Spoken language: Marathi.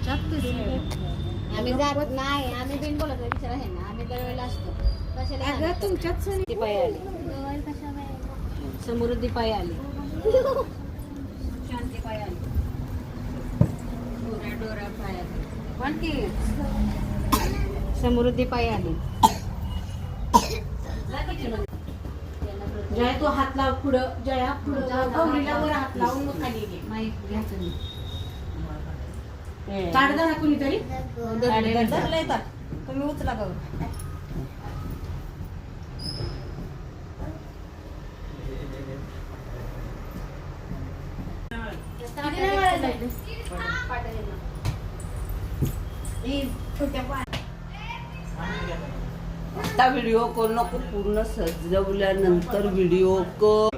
आम्ही जात नाही, आम्ही बिन बोलत नाही बिचारा आहे ना, आम्ही दरवेळेला असतो. कशाला तुमच्याच ती पाय आली, समृद्धी पाय आली, शांती पाय आली, डोरा डोरा पाय आली, पण की समृद्धी पाय आली. जया तो हात लाव पुढं, जया पुढं गौरीला वर हात लावून मग खाली घे. माईक घ्यायचं नाही. काढदा ना कुणीतरी तुम्ही उचला गौर. आता व्हिडिओ कॉल नको, पूर्ण सजवल्यानंतर व्हिडिओ कॉल.